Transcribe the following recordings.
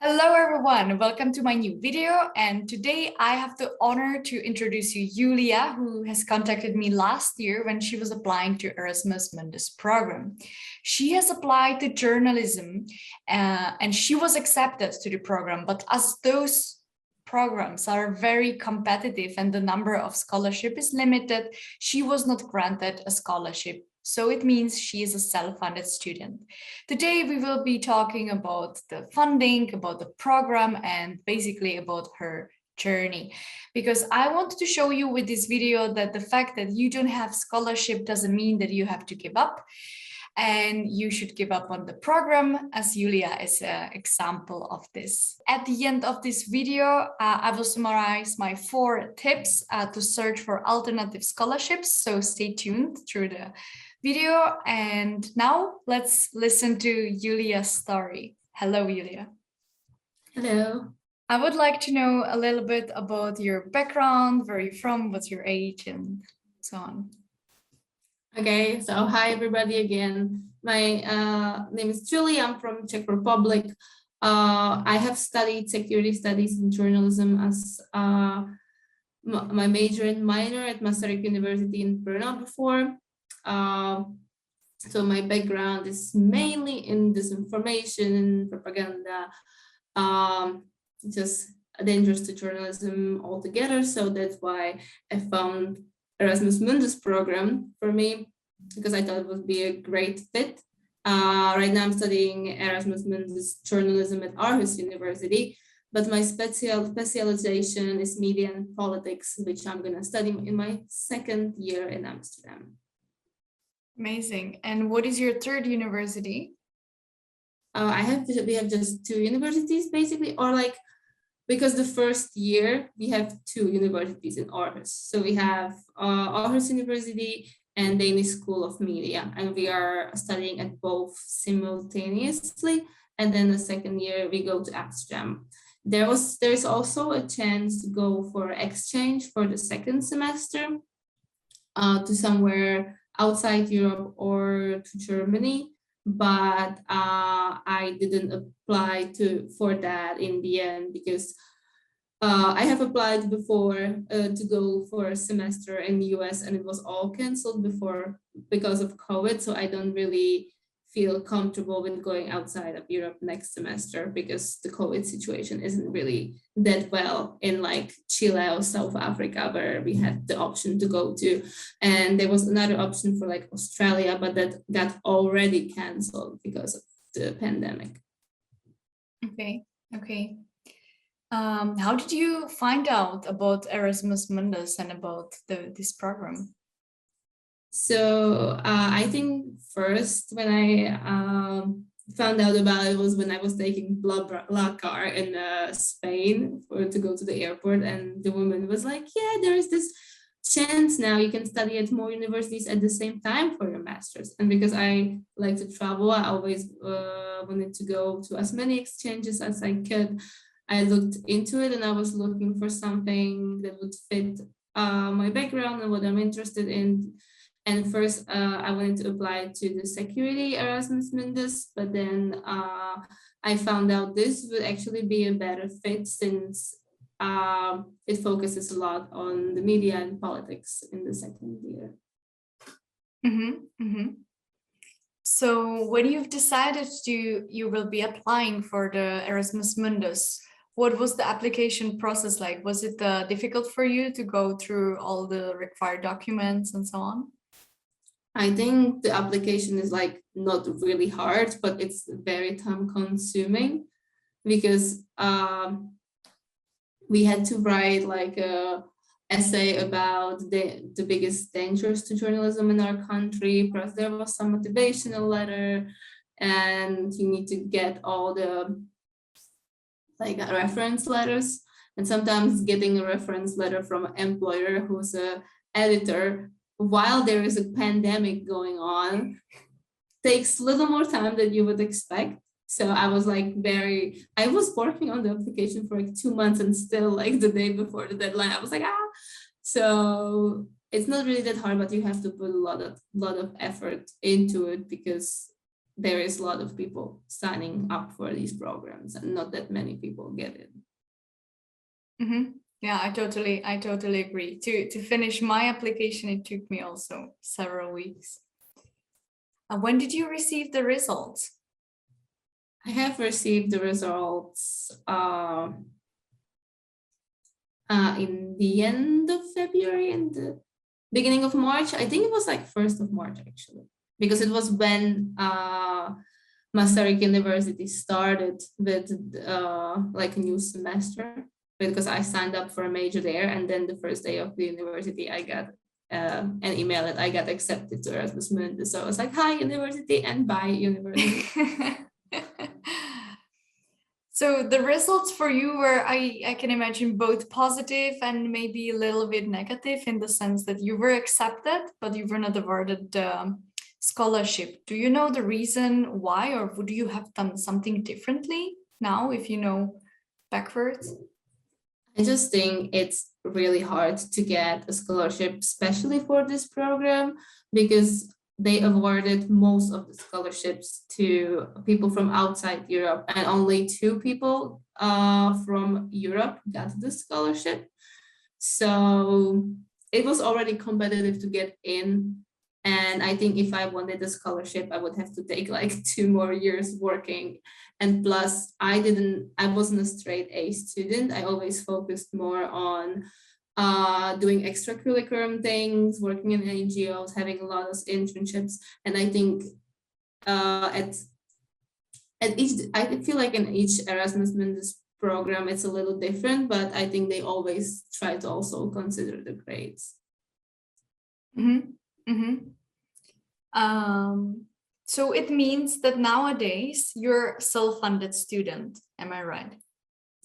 Hello everyone, welcome to my new video, and today I have the honor to introduce you Julia, who has contacted me last year when she was applying to Erasmus Mundus Programme. She has applied to journalism and she was accepted to the program, but as those programs are very competitive and the number of scholarship is limited, she was not granted a scholarship. So it means she is a self-funded student. Today, we will be talking about the funding, about the program, and basically about her journey. Because I wanted to show you with this video that the fact that you don't have scholarship doesn't mean that you have to give up. And you should give up on the program, as Julia is an example of this. At the end of this video, I will summarize my 4 tips to search for alternative scholarships. So stay tuned through the video. And now let's listen to Julia's story. Hello, Julia. Hello. I would like to know a little bit about your background, where you're from, what's your age, and so on. Okay, so hi everybody again. My name is Julie. I'm from Czech Republic. I have studied security studies and journalism as my major and minor at Masaryk University in Brno before. So my background is mainly in disinformation and propaganda, just dangerous to journalism altogether. So that's why I found Erasmus Mundus Programme for me, because I thought it would be a great fit. Right now I'm studying Erasmus Mundus journalism at Aarhus University, but my specialization is media and politics, which I'm going to study in my 2nd year in Amsterdam. Amazing. And what is your 3rd university? We have just 2 universities basically, or like, because the 1st year we have 2 universities in Aarhus. So we have Aarhus University and Danish School of Media, and we are studying at both simultaneously. And then the 2nd year we go to Amsterdam. There's also a chance to go for exchange for the 2nd semester to somewhere outside Europe or to Germany. But I didn't apply for that in the end, because I have applied before to go for a semester in the US, and it was all canceled before because of COVID. So I don't really feel comfortable with going outside of Europe next semester, because the COVID situation isn't really that well in like Chile or South Africa, where we had the option to go to. And there was another option for like Australia, but that got already canceled because of the pandemic. Okay. How did you find out about Erasmus Mundus and about this program? So I think first when I found out about it was when I was taking BlaBlaCar in Spain to go to the airport, and the woman was like, yeah, there is this chance now you can study at more universities at the same time for your master's. And because I like to travel, I always wanted to go to as many exchanges as I could. I looked into it and I was looking for something that would fit my background and what I'm interested in. And first, I wanted to apply to the security Erasmus Mundus, but then I found out this would actually be a better fit, since it focuses a lot on the media and politics in the 2nd year. So when you've decided you will be applying for the Erasmus Mundus, what was the application process like? Was it difficult for you to go through all the required documents and so on? I think the application is like not really hard, but it's very time consuming, because we had to write like a essay about the biggest dangers to journalism in our country, plus there was some motivational letter, and you need to get all the like reference letters, and sometimes getting a reference letter from an employer who's an editor while there is a pandemic going on takes a little more time than you would expect. So I was like I was working on the application for like 2 months, and still like the day before the deadline, I was like, So it's not really that hard, but you have to put a lot of effort into it, because there is a lot of people signing up for these programs and not that many people get it. Mm-hmm. Yeah, I totally agree. To finish my application, it took me also several weeks. When did you receive the results? I have received the results in the end of February and the beginning of March. I think it was like 1st of March actually, because it was when Maastricht University started with like a new semester, because I signed up for a major there, and then the first day of the university I got an email that I got accepted to Erasmus Mundus. So I was like, hi university and bye university. So the results for you were, I can imagine, both positive and maybe a little bit negative, in the sense that you were accepted, but you were not awarded scholarship. Do you know the reason why, or would you have done something differently now if you know backwards? I just think it's really hard to get a scholarship, especially for this program, because they awarded most of the scholarships to people from outside Europe, and only 2 people from Europe got the scholarship. So it was already competitive to get in. And I think if I wanted a scholarship, I would have to take like 2 more years working. And plus, I wasn't a straight A student. I always focused more on doing extracurricular things, working in NGOs, having a lot of internships. And I think at each, I feel like in each Erasmus Mundus program, it's a little different, but I think they always try to also consider the grades. Mm-hmm. Mm-hmm. So it means that nowadays you're a self-funded student, am I right?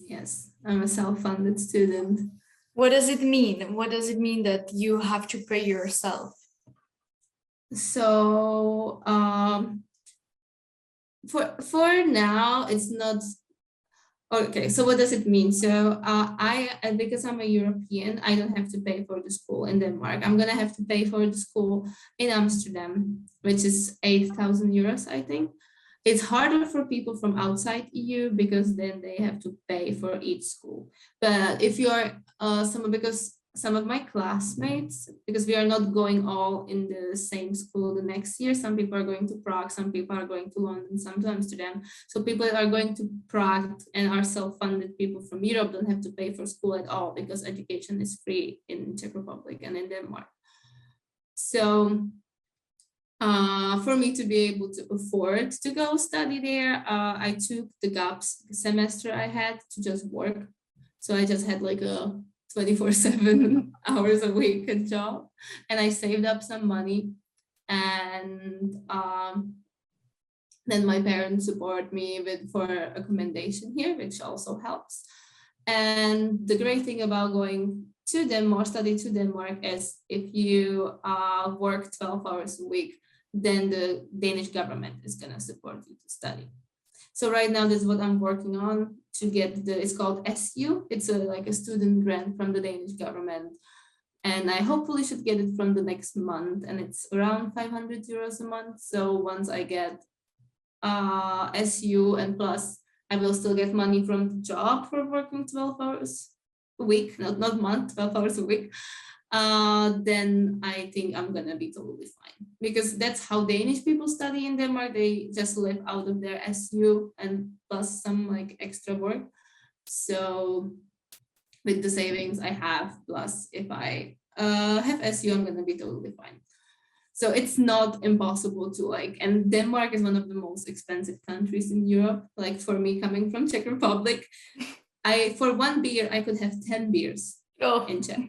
Yes, I'm a self-funded student. What does it mean? What does it mean that you have to pay yourself? So for now, it's not. Okay, so what does it mean? So because I'm a European, I don't have to pay for the school in Denmark. I'm gonna have to pay for the school in Amsterdam, which is 8,000 euros, I think. It's harder for people from outside EU because then they have to pay for each school. But if you're because some of my classmates, because we are not going all in the same school the next year. Some people are going to Prague, some people are going to London, some to Amsterdam. So people that are going to Prague and are self-funded people from Europe don't have to pay for school at all, because education is free in Czech Republic and in Denmark. So for me to be able to afford to go study there, I took the gap semester I had to just work. So I just had like a 24/7 hours a week a job, and I saved up some money, and then my parents support me for accommodation here, which also helps. And the great thing about going to Denmark, study to Denmark, is if you work 12 hours a week, then the Danish government is going to support you to study. So right now, this is what I'm working on to get it's called SU. It's like a student grant from the Danish government. And I hopefully should get it from the next month. And it's around 500 euros a month. So once I get SU, and plus I will still get money from the job for working 12 hours a week, not month, 12 hours a week, then I think I'm gonna be totally fine, because that's how Danish people study in Denmark. They just live out of their SU and plus some like extra work. So with the savings I have, plus if I have SU, I'm gonna be totally fine. So it's not impossible to and Denmark is one of the most expensive countries in Europe. Like for me, coming from Czech Republic, for 1 beer, I could have 10 beers in Czech.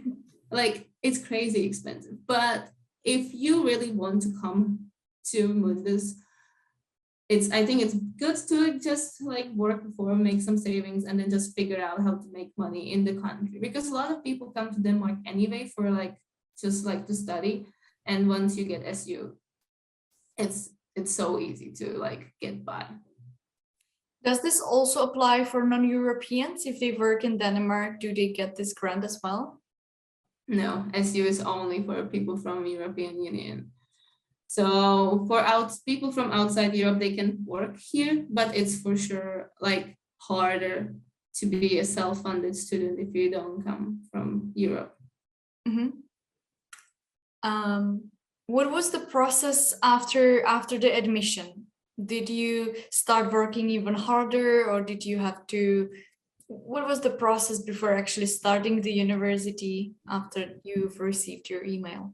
Like, it's crazy expensive. But if you really want to come to Mundus, I think it's good to just work before, make some savings, and then just figure out how to make money in the country. Because a lot of people come to Denmark anyway for just to study. And once you get SU, it's so easy to get by. Does this also apply for non-Europeans? If they work in Denmark, do they get this grant as well? No, SU is only for people from European Union. So for people from outside Europe, they can work here, but it's for sure like harder to be a self-funded student if you don't come from Europe. What was the process after the admission? Did you start working even harder, or did you have to? What was the process before actually starting the university after you've received your email?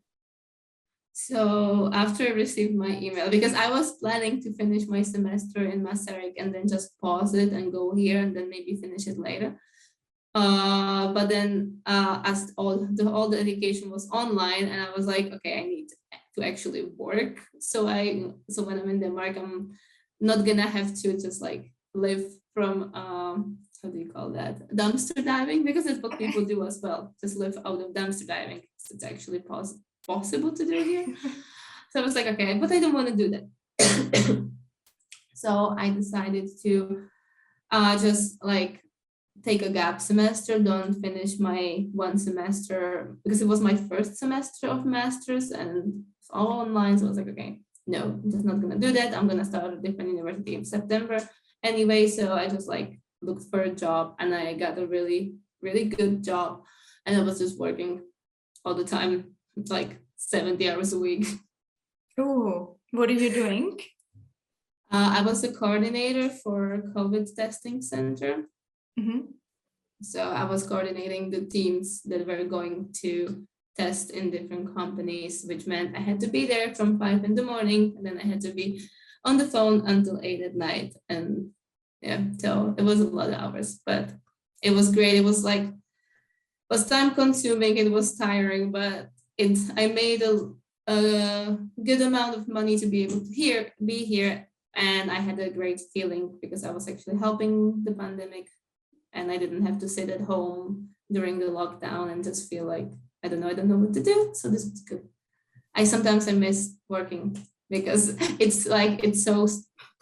So after I received my email, because I was planning to finish my semester in Masaryk and then just pause it and go here and then maybe finish it later. But then as all the education was online, and I was like, okay, I need to actually work. So when I'm in Denmark, I'm not gonna have to just like live from how do you call that, dumpster diving, because it's what people do as well, just live out of dumpster diving. So it's actually possible to do here. So I was like, okay, but I don't want to do that. So I decided to just like take a gap semester, don't finish my one semester, because it was my first semester of master's and it's all online. So I was like, okay, no, I'm just not gonna do that. I'm gonna start a different university in September anyway. So I just like looked for a job and I got a really, really good job. And I was just working all the time, like 70 hours a week. Oh, what are you doing? I was a coordinator for COVID testing center. So I was coordinating the teams that were going to test in different companies, which meant I had to be there from 5 in the morning, and then I had to be on the phone until 8 at night. And yeah, so it was a lot of hours, but it was great. It was like, it was time consuming, it was tiring, but I made a good amount of money to be able to be here. And I had a great feeling because I was actually helping the pandemic and I didn't have to sit at home during the lockdown and just feel like, I don't know what to do. So this was good. Sometimes I miss working because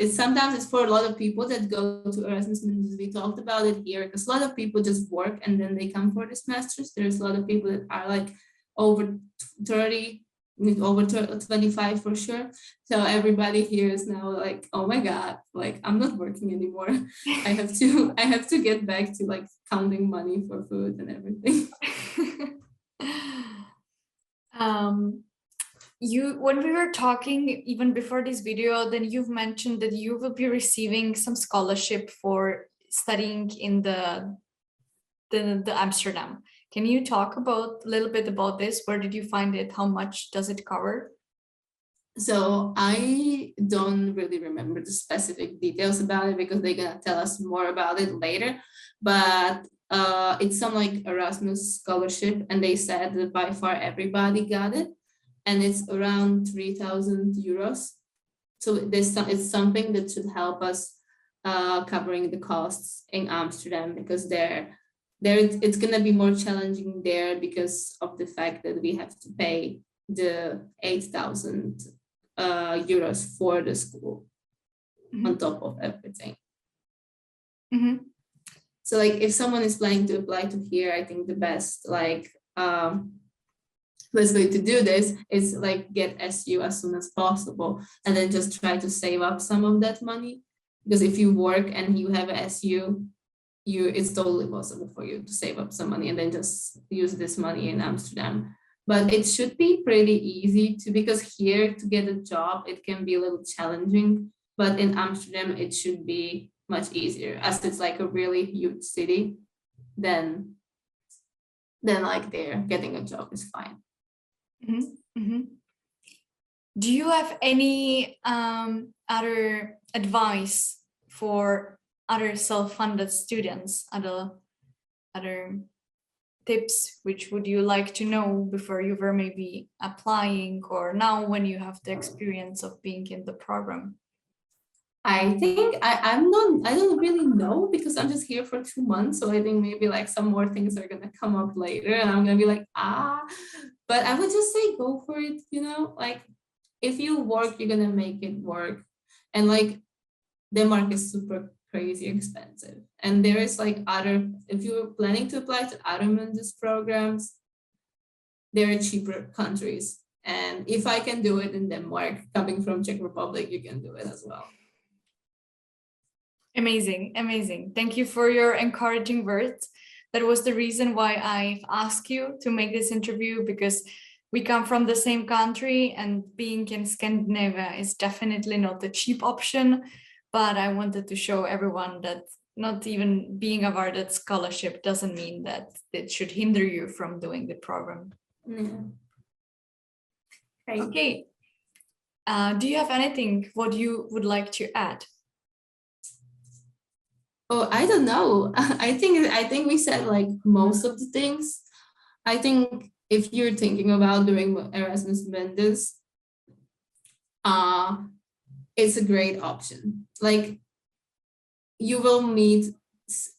sometimes it's for a lot of people that go to Erasmus Mundus. We talked about it here because a lot of people just work and then they come for this master's. There's a lot of people that are like over 30, over 25 for sure. So everybody here is now like, oh my God, like I'm not working anymore. I have to get back to like counting money for food and everything. When we were talking even before this video, then you've mentioned that you will be receiving some scholarship for studying in the Amsterdam. Can you talk a little bit about this? Where did you find it? How much does it cover? So I don't really remember the specific details about it because they're gonna tell us more about it later. But it's some like Erasmus scholarship, and they said that by far everybody got it, and it's around 3,000 euros. So it's something that should help us covering the costs in Amsterdam because it's gonna be more challenging there because of the fact that we have to pay the 8,000 euros for the school on top of everything. So like if someone is planning to apply to here, I think the best way to do this is like get SU as soon as possible and then just try to save up some of that money, because if you work and you have a SU, it's totally possible for you to save up some money and then just use this money in Amsterdam. But it should be pretty easy because here to get a job, it can be a little challenging, but in Amsterdam, it should be much easier as it's like a really huge city. Then like there, getting a job is fine. Do you have any other advice for other self-funded students, other tips which would you like to know before you were maybe applying or now when you have the experience of being in the program? I think I don't really know because I'm just here for 2 months. So I think maybe like some more things are gonna come up later and I'm gonna be like, but I would just say go for it, like if you work, you're gonna make it work. And like Denmark is super crazy expensive. And there is like if you're planning to apply to other Mundus programs, there are cheaper countries And if I can do it in Denmark, coming from Czech Republic, you can do it as well. Amazing, amazing. Thank you for your encouraging words. That was the reason why I've asked you to make this interview, because we come from the same country and being in Scandinavia is definitely not the cheap option. But I wanted to show everyone that not even being awarded scholarship doesn't mean that it should hinder you from doing the program. Yeah. Okay. Do you have anything what you would like to add? Oh, I don't know. I think we said like most of the things. I think if you're thinking about doing Erasmus Mundus, it's a great option. Like, you will meet,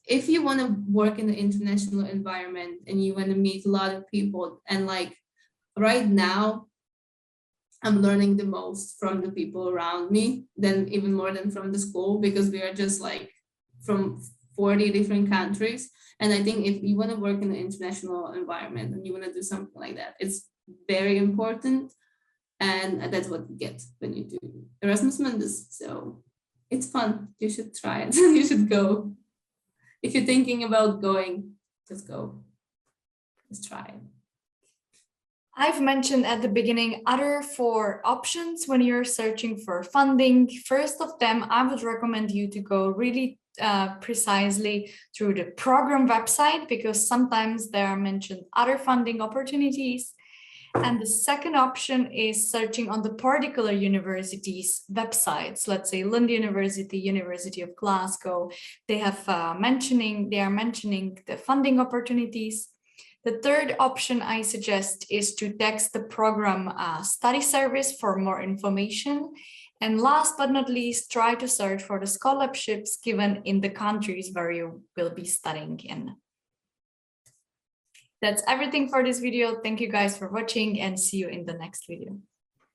if you want to work in the international environment and you want to meet a lot of people, and like right now I'm learning the most from the people around me, than even more than from the school, because we are just like from 40 different countries. And I think if you want to work in an international environment and you want to do something like that, it's very important. And that's what you get when you do Erasmus Mundus. So it's fun. You should try it. You should go. If you're thinking about going, just go. Just try it. I've mentioned at the beginning other 4 options when you're searching for funding. First of them, I would recommend you to go really precisely through the program website, because sometimes there are mentioned other funding opportunities. And the second option is searching on the particular universities' websites. Let's say Lund University, University of Glasgow. They are mentioning the funding opportunities. The third option I suggest is to text the program study service for more information. And last but not least, try to search for the scholarships given in the countries where you will be studying in. That's everything for this video. Thank you guys for watching, and see you in the next video.